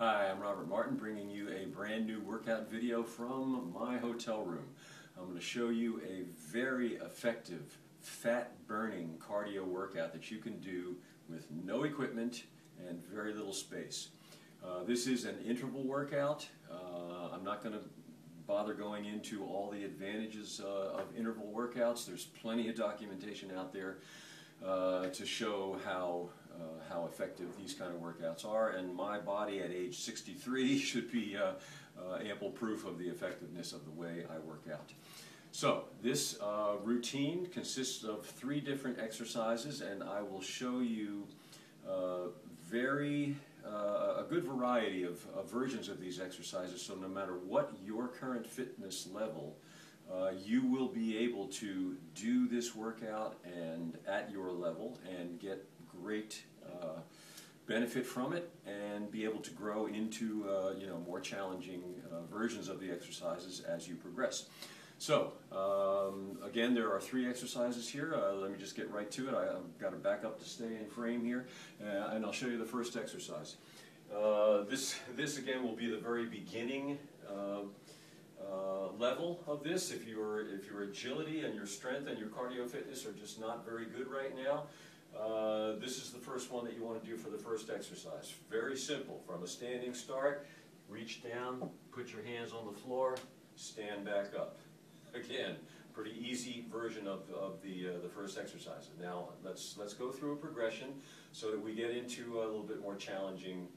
Hi, I'm Robert Martin, bringing you a brand new workout video from my hotel room. I'm going to show you a very effective fat-burning cardio workout that you can do with no equipment and very little space. This is an interval workout. I'm not going to bother going into all the advantages of interval workouts. There's plenty of documentation out there to show how effective these kind of workouts are, and my body at age 63 should be ample proof of the effectiveness of the way I work out. So this routine consists of 3 different exercises, and I will show you a good variety of versions of these exercises, so no matter what your current fitness level, you will be able to do this workout and at your level and get great benefit from it and be able to grow into more challenging versions of the exercises as you progress. So again, there are 3 exercises here. Let me just get right to it. I've got to back up to stay in frame here, and I'll show you the first exercise. This again will be the very beginning level of this. If your agility and your strength and your cardio fitness are just not very good right now, this is the first one that you want to do for the first exercise. Very simple. From a standing start, reach down, put your hands on the floor, stand back up. Again, pretty easy version of the first exercise. Now let's go through a progression so that we get into a little bit more challenging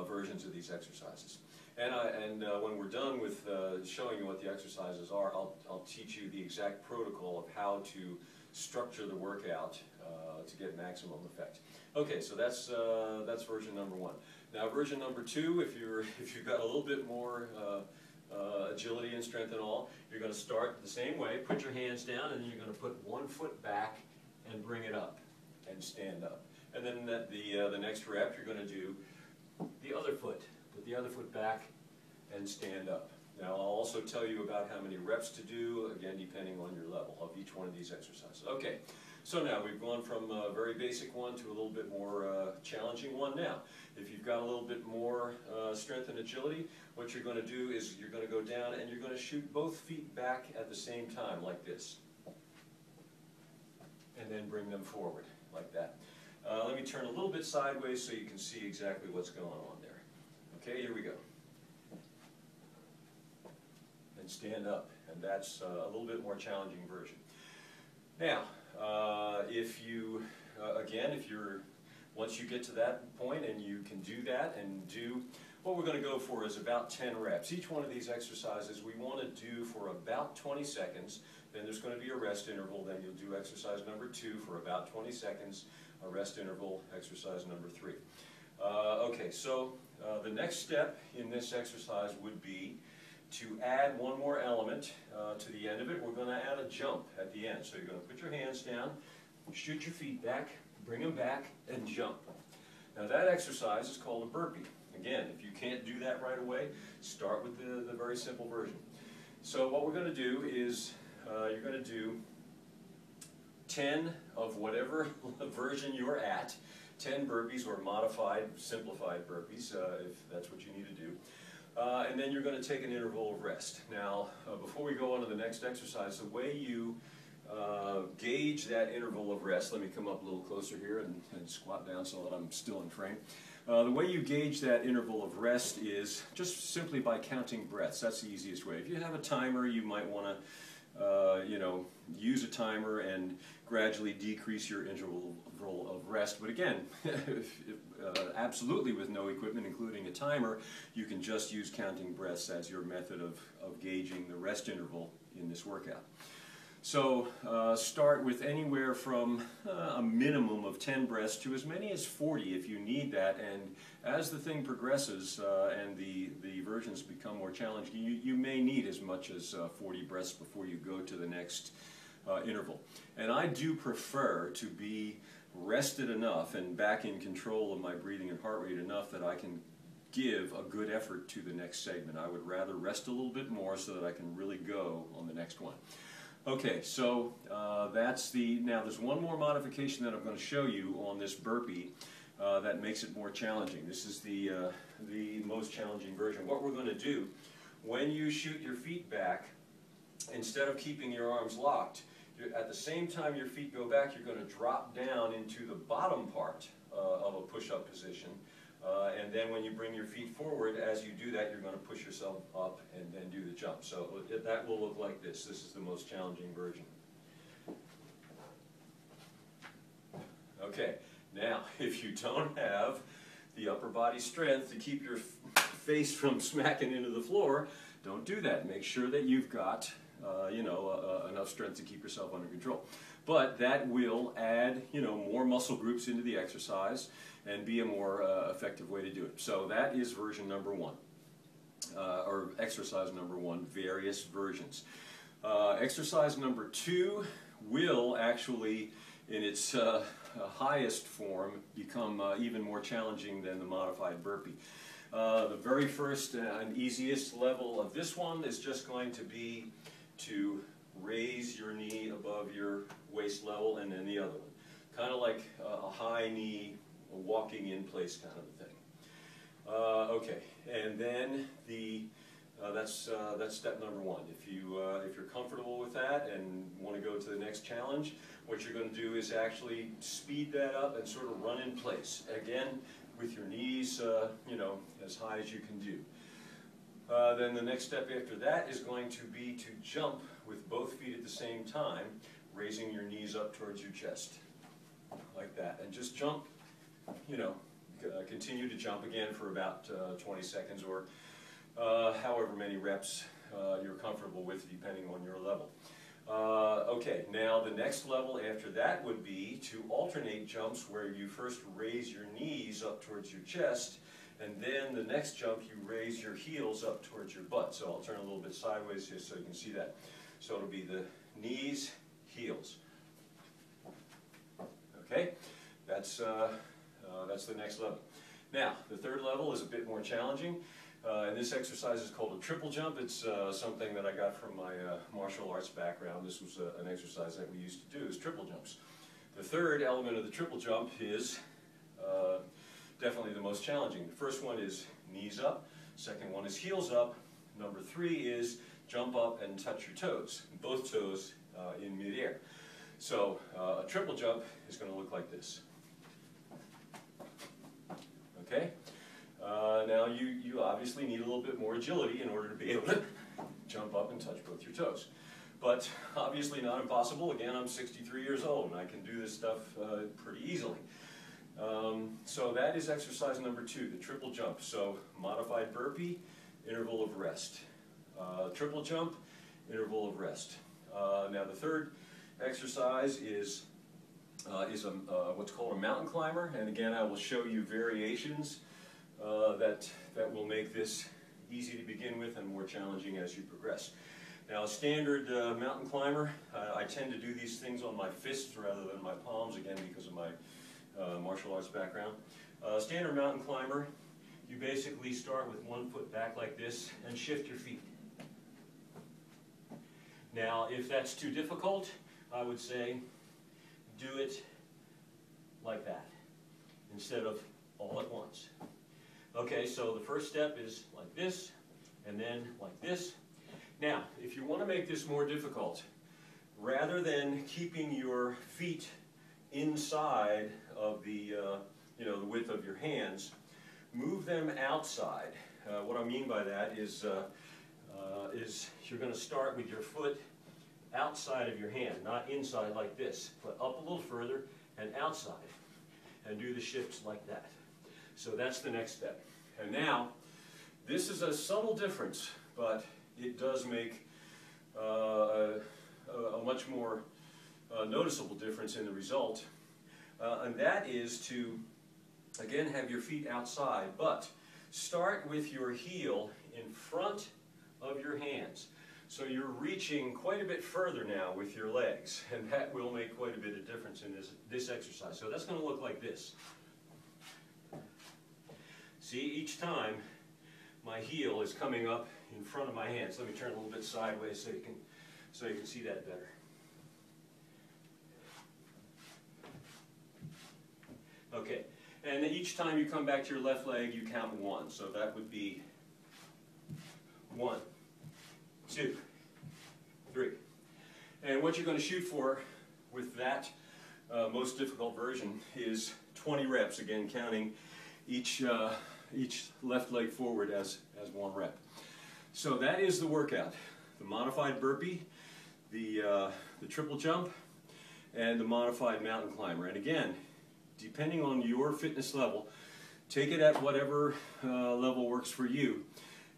versions of these exercises. And when we're done with showing you what the exercises are, I'll teach you the exact protocol of how to structure the workout to get maximum effect. Okay, so that's version number 1. Now version number 2, if you've got a little bit more agility and strength and all, you're going to start the same way. Put your hands down, and then you're going to put one foot back and bring it up and stand up. And then the next rep, you're going to do the other foot. Put the other foot back and stand up. Now I'll also tell you about how many reps to do, again depending on your level of each one of these exercises. Okay, so now we've gone from a very basic one to a little bit more challenging one. Now, if you've got a little bit more strength and agility, what you're going to do is you're going to go down and you're going to shoot both feet back at the same time like this. And then bring them forward like that. Let me turn a little bit sideways so you can see exactly what's going on there. Okay, here we go. And stand up, and that's a little bit more challenging version. Now, once you get to that point and you can do that and do, what we're going to go for is about 10 reps. Each one of these exercises we want to do for about 20 seconds. Then there's going to be a rest interval. Then you'll do exercise number 2 for about 20 seconds, a rest interval, exercise number 3. Okay, so the next step in this exercise would be to add one more element to the end of it. We're going to add a jump at the end. So you're going to put your hands down, shoot your feet back, bring them back, and jump. Now that exercise is called a burpee. Again, if you can't do that right away, start with the very simple version. So what we're going to do is you're going to do 10 of whatever version you're at, 10 burpees or modified, simplified burpees, if that's what you need to do. And then you're going to take an interval of rest. Now, before we go on to the next exercise, the way you gauge that interval of rest, let me come up a little closer here and squat down so that I'm still in frame. The way you gauge that interval of rest is just simply by counting breaths. That's the easiest way. If you have a timer, you might want to use a timer and gradually decrease your interval of rest. But again, absolutely with no equipment, including a timer, you can just use counting breaths as your method of gauging the rest interval in this workout. So start with anywhere from a minimum of 10 breaths to as many as 40 if you need that. And as the thing progresses and the versions become more challenging, you may need as much as 40 breaths before you go to the next interval. And I do prefer to be rested enough and back in control of my breathing and heart rate enough that I can give a good effort to the next segment. I would rather rest a little bit more so that I can really go on the next one. Okay, so now there's one more modification that I'm going to show you on this burpee that makes it more challenging. This is the most challenging version. What we're going to do, when you shoot your feet back, instead of keeping your arms locked, at the same time your feet go back, you're going to drop down into the bottom part of a push-up position. And then when you bring your feet forward, as you do that, you're going to push yourself up and then do the jump. So that will look like this. This is the most challenging version. Okay, now if you don't have the upper body strength to keep your face from smacking into the floor, don't do that. Make sure that you've got enough strength to keep yourself under control. But that will add, more muscle groups into the exercise and be a more effective way to do it. So that is version number one, or exercise number one, various versions. Exercise number two will actually, in its highest form, become even more challenging than the modified burpee. The very first and easiest level of this one is just going to be to raise your knee above your waist level, and then the other one. Kind of like a high knee, a walking in place kind of a thing. Okay, and then that's step number one. If you're comfortable with that and want to go to the next challenge, what you're going to do is actually speed that up and sort of run in place. Again, with your knees, as high as you can do. Then the next step after that is going to be to jump with both feet at the same time, raising your knees up towards your chest, like that. And just jump, continue to jump again for about 20 seconds or however many reps you're comfortable with, depending on your level. Okay, now the next level after that would be to alternate jumps where you first raise your knees up towards your chest, and then the next jump you raise your heels up towards your butt. So I'll turn a little bit sideways here so you can see that. So it'll be the knees, heels. Okay, that's the next level. Now, the third level is a bit more challenging. And this exercise is called a triple jump. It's something that I got from my martial arts background. This was an exercise that we used to do, is triple jumps. The third element of the triple jump is definitely the most challenging. The first one is knees up. Second one is heels up. Number three is jump up and touch your toes, both toes in midair. So a triple jump is going to look like this. Okay? Now you obviously need a little bit more agility in order to be able to jump up and touch both your toes. But obviously not impossible. Again, I'm 63 years old and I can do this stuff pretty easily. So that is exercise number two, the triple jump. So modified burpee, interval of rest. Triple jump, interval of rest. Now the third exercise is what's called a mountain climber, and again I will show you variations that will make this easy to begin with and more challenging as you progress. Now a standard mountain climber, I tend to do these things on my fists rather than my palms, again because of my martial arts background. Standard mountain climber, you basically start with one foot back like this and shift your feet. Now if that's too difficult, I would say do it like that instead of all at once. Okay, so the first step is like this, and then like this. Now, if you want to make this more difficult, rather than keeping your feet inside of the width of your hands, move them outside. What I mean by that is you're going to start with your foot outside of your hand, not inside like this, but up a little further and outside, and do the shifts like that. So that's the next step. And now, this is a subtle difference, but it does make a much more noticeable difference in the result. And that is to, again, have your feet outside, but start with your heel in front of your hands. So you're reaching quite a bit further now with your legs, and that will make quite a bit of difference in this exercise. So that's going to look like this. See, each time my heel is coming up in front of my hands. Let me turn a little bit sideways so you can see that better. Okay, And each time you come back to your left leg, you count 1. So that would be 1, 2, 3. And what you're going to shoot for with that most difficult version is 20 reps, again counting each left leg forward as 1 rep. So that is the workout. The modified burpee, the triple jump, and the modified mountain climber. And again, depending on your fitness level, take it at whatever level works for you.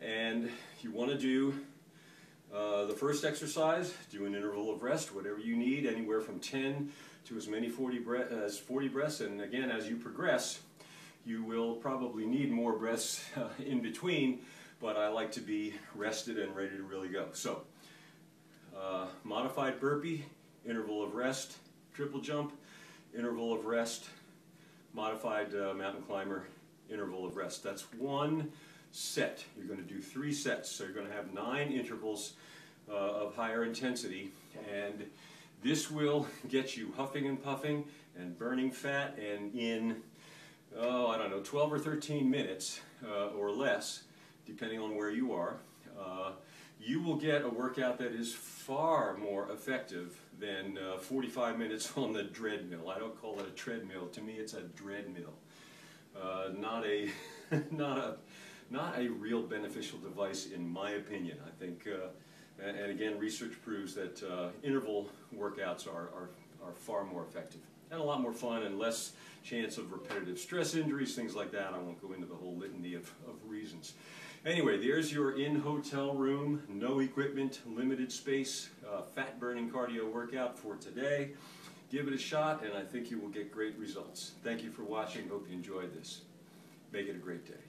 And you want to do the first exercise, do an interval of rest, whatever you need, anywhere from 10 to as many 40 breaths. And again, as you progress, you will probably need more breaths in between, but I like to be rested and ready to really go. So, modified burpee, interval of rest, triple jump, interval of rest, modified mountain climber, interval of rest. That's 1 set. You're going to do 3 sets, so you're going to have 9 intervals of higher intensity, and this will get you huffing and puffing and burning fat, and in, I don't know, 12 or 13 minutes or less, depending on where you are, you will get a workout that is far more effective than 45 minutes on the treadmill. I don't call it a treadmill. To me, it's a dreadmill. Not a real beneficial device, in my opinion. I think, and again, research proves that interval workouts are far more effective and a lot more fun and less chance of repetitive stress injuries, things like that. I won't go into the whole litany of reasons. Anyway, there's your in-hotel room, no equipment, limited space, fat-burning cardio workout for today. Give it a shot, and I think you will get great results. Thank you for watching. Hope you enjoyed this. Make it a great day.